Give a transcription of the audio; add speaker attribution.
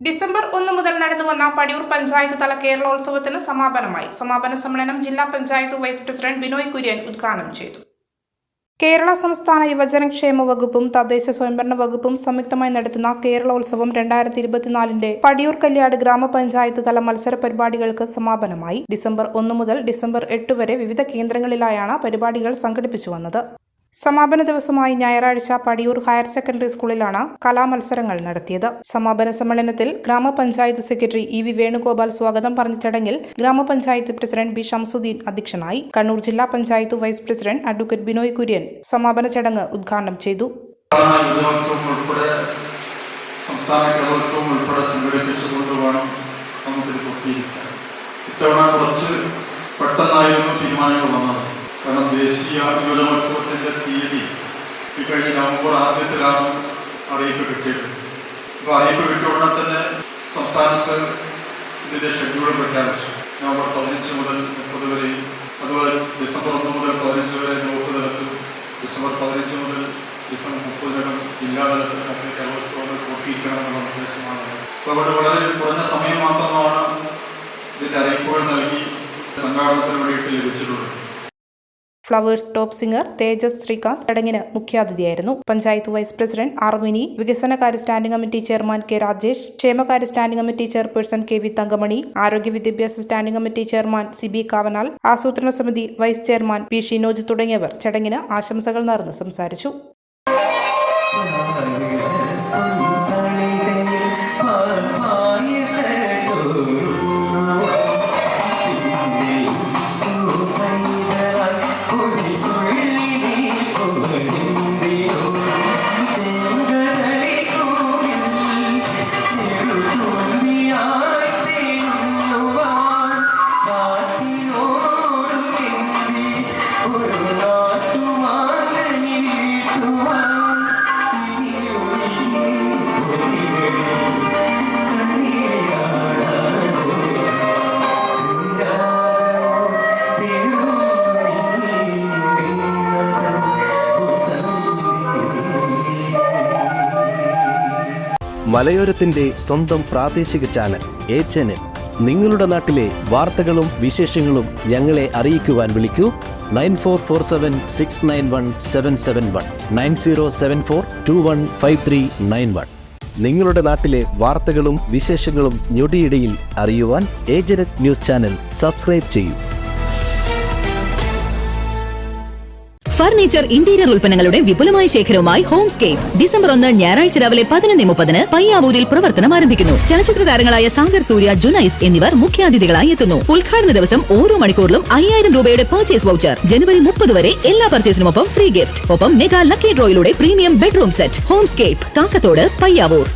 Speaker 1: December 1 മുതൽ നടന്നുവന്ന പടിയൂർ പഞ്ചായത്ത് തല കേരളോത്സവത്തിന് സമാപനമായി. സമാപന സമ്മേളനം ജില്ലാ പഞ്ചായത്ത് വൈസ് പ്രസിഡന്റ് ബിനോയ് കുര്യൻ ഉദ്ഘാടനം ചെയ്തു. കേരള സംസ്ഥാന യുവജനക്ഷേമ വകുപ്പും തദ്ദേശ സ്വയംഭരണ വകുപ്പും സംയുക്തമായി നടത്തുന്ന കേരളോത്സവം 2024 പടിയൂർ കല്യാട് ഗ്രാമപഞ്ചായത്ത് തല മത്സര പരിപാടികൾക്ക് സമാപനമായി. ഡിസംബർ 1 മുതൽ ഡിസംബർ 8 വരെ വിവിധ കേന്ദ്രങ്ങളിലായാണ് പരിപാടികൾ സംഘടിപ്പിച്ചു വന്നത്. സമാപന ദിവസമായി ഞായറാഴ്ച പടിയൂർ ഹയർ സെക്കൻഡറി സ്കൂളിലാണ് കലാമത്സരങ്ങൾ നടത്തിയത്. സമാപന സമ്മേളനത്തിൽ ഗ്രാമപഞ്ചായത്ത് സെക്രട്ടറി ഇ.വി. വേണുഗോപാൽ സ്വാഗതം പറഞ്ഞ ചടങ്ങിൽ ഗ്രാമപഞ്ചായത്ത് പ്രസിഡന്റ് ബി. ഷംസുദ്ദീൻ അധ്യക്ഷനായി. കണ്ണൂർ ജില്ലാ panchayat vice president advocate Binoy Kurian സമാപന ചടങ്ങ് ഉദ്ഘാടനം ചെയ്തു.
Speaker 2: കാരണം ദേശീയ യുവജനോത്സവത്തിൻ്റെ തീയതി ഈ കഴിഞ്ഞ നവംബർ ആദ്യത്തിലാണ് അറിയിപ്പ് കിട്ടിയത്. അപ്പോൾ അറിയിപ്പ് കിട്ടിയ ഉടനെ തന്നെ സംസ്ഥാനത്ത് ഇതിൻ്റെ ഷെഡ്യൂൾ പ്രഖ്യാപിച്ചു. നവംബർ 15 മുതൽ 30 വരെയും അതുപോലെ ഡിസംബർ 1 മുതൽ 15 വരെ ബ്ലോക്ക് തലത്തിൽ, ഡിസംബർ 15 മുതൽ ഡിസംബർ 30 ജില്ലാ തലത്തിലൊക്കെ കലോത്സവങ്ങൾ പൂർത്തീകരിക്കണമെന്നുള്ള നിർദ്ദേശമാണ്. അപ്പോൾ അവിടെ വളരെ കുറഞ്ഞ സമയം മാത്രമാണ് ഇതിൻ്റെ അറിയിപ്പുകൾ നൽകി സംഘാടനത്തിന് വേണ്ടിയിട്ട് ലഭിച്ചിട്ടുള്ളത്.
Speaker 1: Flowers top singer Tejas Sreekanth ചടങ്ങിന് മുഖ്യാതിഥിയായിരുന്നു. Panchayat vice president R Mini, വികസനകാര്യ standing committee chairman K Rajesh, ക്ഷേമകാര്യ standing committee chairperson K V Thankamani, ആരോഗ്യ വിദ്യാഭ്യാസ standing committee chairman Siby Kavanal, ആസൂത്രണ സമിതി വൈസ് ചെയർമാൻ പി ഷിനോജ് തുടങ്ങിയവർ ചടങ്ങിന് ആശംസകൾ നേർന്ന് സംസാരിച്ചു.
Speaker 3: മലയോരത്തിന്റെ സ്വന്തം പ്രാദേശിക ചാനൽ A-Channel. നിങ്ങളുടെ നാട്ടിലെ വാർത്തകളും വിശേഷങ്ങളും ഞങ്ങളെ അറിയിക്കുവാൻ വിളിക്കൂ 9447691771 9074215391. നിങ്ങളുടെ നാട്ടിലെ വാർത്തകളും വിശേഷങ്ങളും ഞൊടിയിടയിൽ അറിയുവാൻ A-Channel ന്യൂസ് ചാനൽ സബ്സ്ക്രൈബ് ചെയ്യൂ.
Speaker 4: ഫർണിച്ചർ, ഇന്റീരിയർ ഉൽപ്പന്നങ്ങളുടെ വിപുലമായ ശേഖരവുമായി ഹോംസ്കേപ്പ് ഡിസംബർ 1 ഞായറാഴ്ച രാവിലെ 11:30 പയ്യാവൂരിൽ പ്രവർത്തനം ആരംഭിക്കുന്നു. ചലച്ചിത്ര താരങ്ങളായ സാഗർ സൂര്യ, ജുനൈസ് എന്നിവർ മുഖ്യാതിഥികളായി എത്തുന്നു. ഉദ്ഘാടന ദിവസം ഓരോ മണിക്കൂറിലും 5000 രൂപയുടെ പർച്ചേസ് വൗച്ചർ. ജനുവരി 30 വരെ എല്ലാ പർച്ചേസിനുമൊപ്പം ഫ്രീ ഗിഫ്റ്റ്. ഒപ്പം മെഗാ ലക്കി ഡ്രോയിലൂടെ premium bedroom set. Homescape, Kakkathodu, Payyavoor.